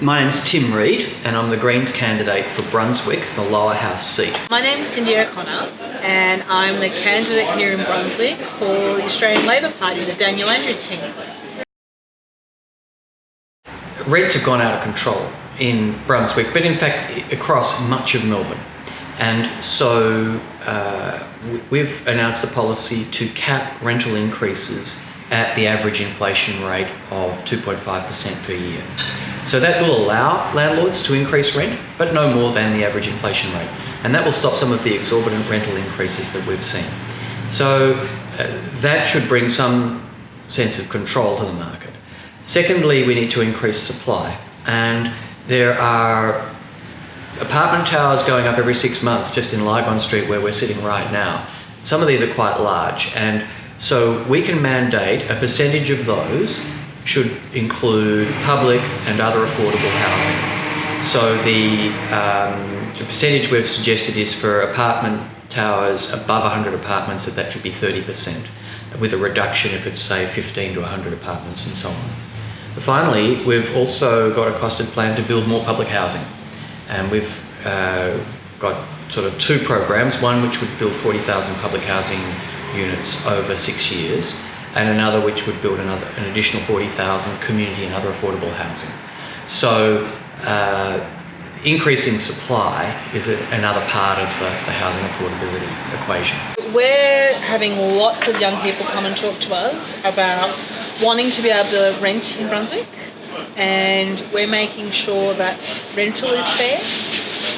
My name's Tim Reid and I'm the Greens candidate for Brunswick, the lower house seat. My name's Cindy O'Connor and I'm the candidate here in Brunswick for the Australian Labor Party, the Daniel Andrews team. Rents have gone out of control in Brunswick, but in fact across much of Melbourne. And so we've announced a policy to cap rental increases at the average inflation rate of 2.5% per year. So that will allow landlords to increase rent, but no more than the average inflation rate. And that will stop some of the exorbitant rental increases that we've seen. So that should bring some sense of control to the market. Secondly, we need to increase supply. And there are apartment towers going up every 6 months just in Lygon Street where we're sitting right now. Some of these are quite large, and so we can mandate a percentage of those should include public and other affordable housing. So the percentage we've suggested is for apartment towers above 100 apartments that should be 30%, with a reduction if it's say 15 to 100 apartments and so on. Finally, we've also got a costed plan to build more public housing. And we've got sort of two programs, one which would build 40,000 public housing units over 6 years, and another which would build an additional 40,000 community and other affordable housing. So increasing supply is another part of the housing affordability equation. We're having lots of young people come and talk to us about wanting to be able to rent in Brunswick, and we're making sure that rental is fair.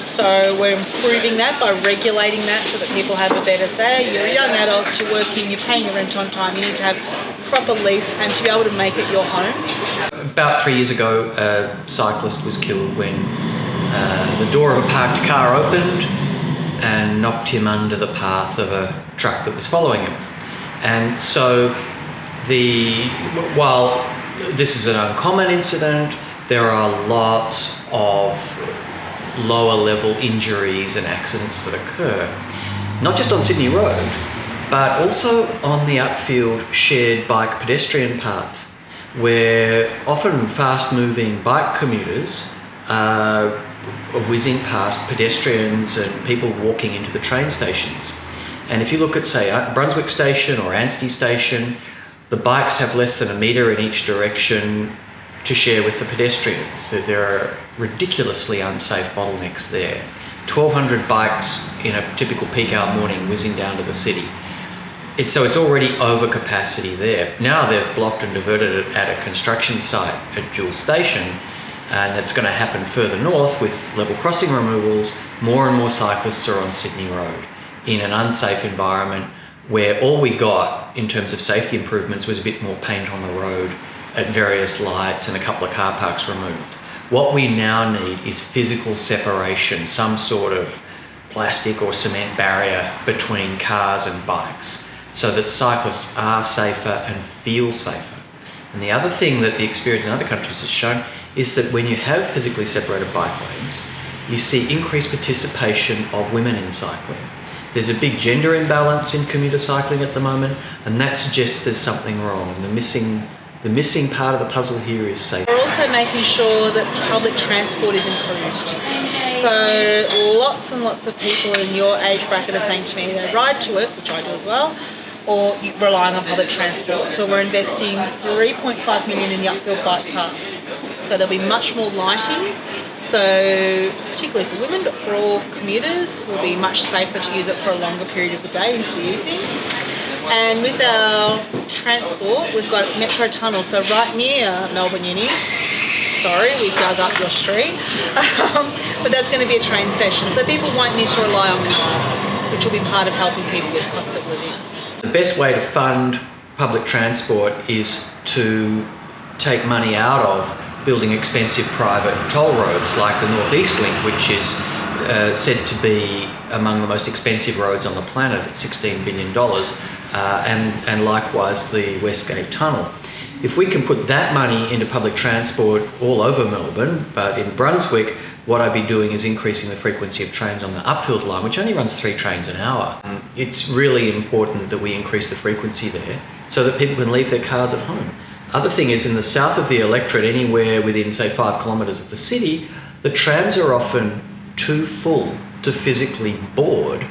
So we're improving that by regulating that so that people have a better say. You're young adults, you're working, you're paying your rent on time, you need to have proper lease and to be able to make it your home. About 3 years ago, a cyclist was killed when the door of a parked car opened and knocked him under the path of a truck that was following him. And so while this is an uncommon incident, there are lots of lower level injuries and accidents that occur, not just on Sydney Road, but also on the upfield shared bike pedestrian path, where often fast moving bike commuters are whizzing past pedestrians and people walking into the train stations. And if you look at, say, Brunswick Station or Anstey Station, the bikes have less than a metre in each direction to share with the pedestrians. There are ridiculously unsafe bottlenecks there. 1,200 bikes in a typical peak hour morning whizzing down to the city. So it's already over capacity there. Now they've blocked and diverted it at a construction site at Jules Station, and that's going to happen further north with level crossing removals. More and more cyclists are on Sydney Road in an unsafe environment where all we got in terms of safety improvements was a bit more paint on the road at various lights and a couple of car parks removed. What we now need is physical separation, some sort of plastic or cement barrier between cars and bikes so that cyclists are safer and feel safer. And the other thing that the experience in other countries has shown is that when you have physically separated bike lanes, you see increased participation of women in cycling. There's a big gender imbalance in commuter cycling at the moment, and that suggests there's something wrong. And the missing part of the puzzle here is safety. We're also making sure that public transport is improved. So lots and lots of people in your age bracket are saying to me they ride to work, which I do as well, or relying on public transport. So we're investing $3.5 million in the upfield bike park. So there'll be much more lighting. So particularly for women, but for all commuters, it will be much safer to use it for a longer period of the day into the evening. And with our transport, we've got Metro Tunnel, so right near Melbourne Uni. Sorry, we dug up your street. But that's going to be a train station, so people won't need to rely on cars, which will be part of helping people with cost of living. The best way to fund public transport is to take money out of building expensive private toll roads like the North East Link, which is said to be among the most expensive roads on the planet at $16 billion, and likewise the Westgate Tunnel. If we can put that money into public transport all over Melbourne, but in Brunswick, what I'd be doing is increasing the frequency of trains on the upfield line, which only runs 3 trains an hour. It's really important that we increase the frequency there so that people can leave their cars at home. Other thing is, in the south of the electorate, anywhere within, say, 5 kilometres of the city, the trams are often too full to physically board,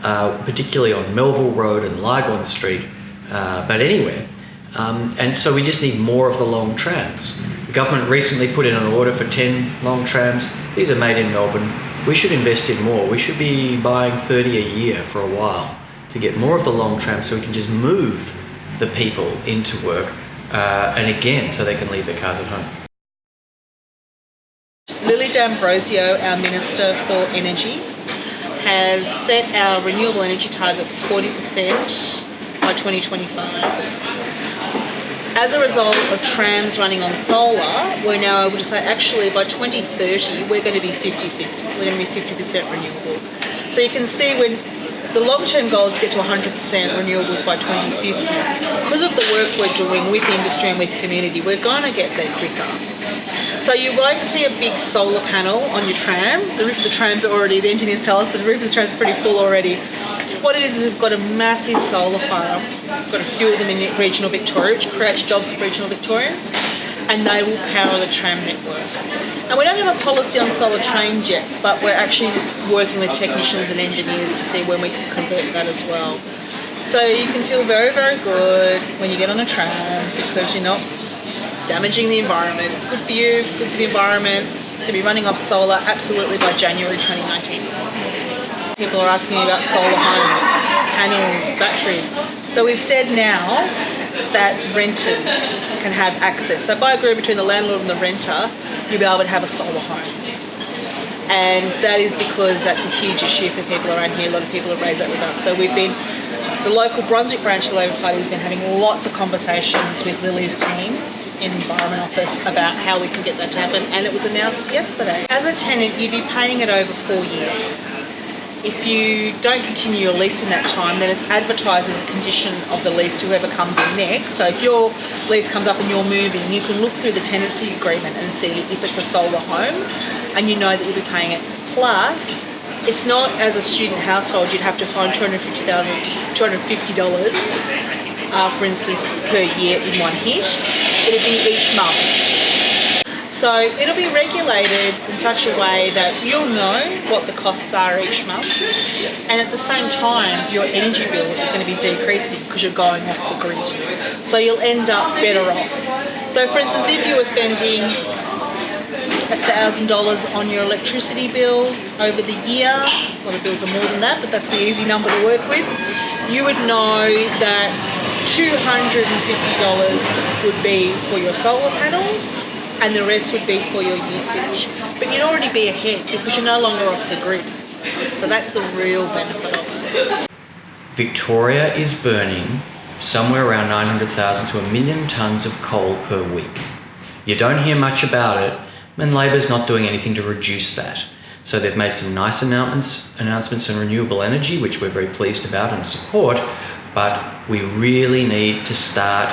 particularly on Melville Road and Lygon Street, but anywhere. And so we just need more of the long trams. The government recently put in an order for 10 long trams. These are made in Melbourne. We should invest in more. We should be buying 30 a year for a while to get more of the long trams so we can just move the people into work, and again, so they can leave their cars at home. Lily D'Ambrosio, our Minister for Energy, has set our renewable energy target for 40% by 2025. As a result of trams running on solar, we're now able to say actually by 2030 we're going to be 50-50. We're going to be 50% renewable. So you can see when the long-term goal is to get to 100% renewables by 2050. Because of the work we're doing with industry and with community, we're going to get there quicker. So you won't see a big solar panel on your tram. The roof of the tram's already, the engineers tell us the roof of the tram's pretty full already. What it is we've got a massive solar farm. We've got a few of them in regional Victoria, which creates jobs for regional Victorians, and they will power the tram network. And we don't have a policy on solar trains yet, but we're actually working with technicians and engineers to see when we can convert that as well. So you can feel very, very good when you get on a tram because you're not damaging the environment. It's good for you, it's good for the environment to be running off solar absolutely by January 2019. People are asking me about solar homes, panels, batteries. So we've said now that renters can have access. So by agreement between the landlord and the renter, you'll be able to have a solar home. And that is because that's a huge issue for people around here. A lot of people have raised that with us. So we've been, the local Brunswick branch of the Labor Party has been having lots of conversations with Lily's team in the Environment Office about how we can get that to happen, and it was announced yesterday. As a tenant, you'd be paying it over 4 years. If you don't continue your lease in that time, then it's advertised as a condition of the lease to whoever comes in next. So if your lease comes up and you're moving, you can look through the tenancy agreement and see if it's a solar home, and you know that you'll be paying it. Plus, it's not as a student household, you'd have to find $250, for instance, per year in one hit. It'll be each month. So it'll be regulated in such a way that you'll know what the costs are each month, and at the same time your energy bill is going to be decreasing because you're going off the grid. So you'll end up better off. So for instance, if you were spending $1,000 on your electricity bill over the year, a lot of bills are more than that, but that's the easy number to work with, you would know that $250 would be for your solar panels, and the rest would be for your usage. But you'd already be ahead because you're no longer off the grid. So that's the real benefit of it. Victoria is burning somewhere around 900,000 to 1 million tonnes of coal per week. You don't hear much about it, and Labor's not doing anything to reduce that. So they've made some nice announcements on renewable energy, which we're very pleased about and support, but we really need to start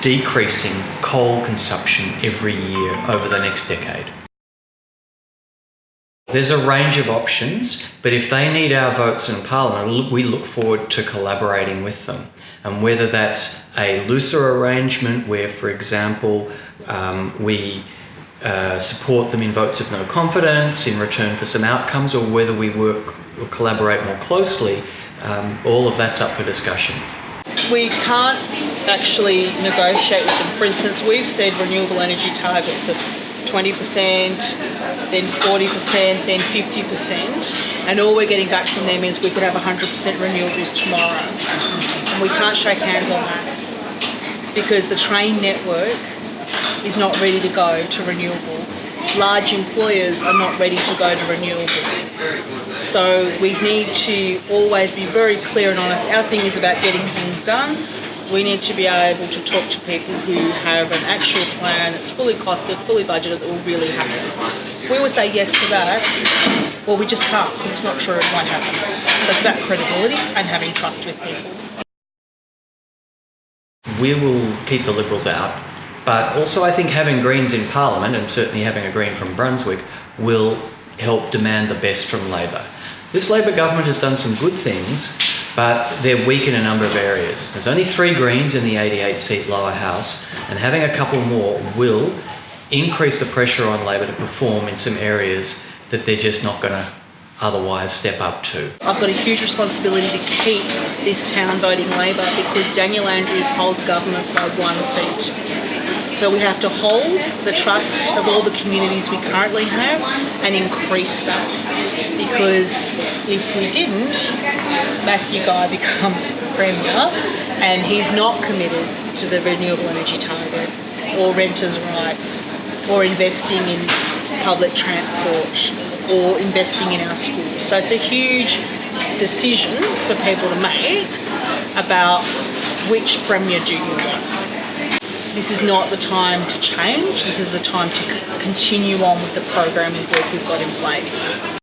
decreasing coal consumption every year over the next decade. There's a range of options, but if they need our votes in Parliament, we look forward to collaborating with them. And whether that's a looser arrangement where, for example, we support them in votes of no confidence in return for some outcomes, or whether we work or collaborate more closely, all of that's up for discussion. We can't actually negotiate with them. For instance, we've said renewable energy targets of 20%, then 40%, then 50%, and all we're getting back from them is we could have 100% renewables tomorrow. And we can't shake hands on that because the train network is not ready to go to renewable. Large employers are not ready to go to renewable. So we need to always be very clear and honest. Our thing is about getting things done. We need to be able to talk to people who have an actual plan that's fully costed, fully budgeted, that will really happen. If we would say yes to that, well, we just can't because it's not true, it won't happen. So it's about credibility and having trust with people. We will keep the Liberals out, but also I think having Greens in Parliament, and certainly having a Green from Brunswick, will help demand the best from Labor. This Labor government has done some good things, but they're weak in a number of areas. There's only 3 Greens in the 88-seat lower house, and having a couple more will increase the pressure on Labor to perform in some areas that they're just not going to otherwise step up to. I've got a huge responsibility to keep this town voting Labor because Daniel Andrews holds government by 1 seat. So we have to hold the trust of all the communities we currently have and increase that. Because if we didn't, Matthew Guy becomes Premier and he's not committed to the renewable energy target or renters' rights or investing in public transport or investing in our schools. So it's a huge decision for people to make about which Premier do you want. This is not the time to change, this is the time to continue on with the program of work we've got in place.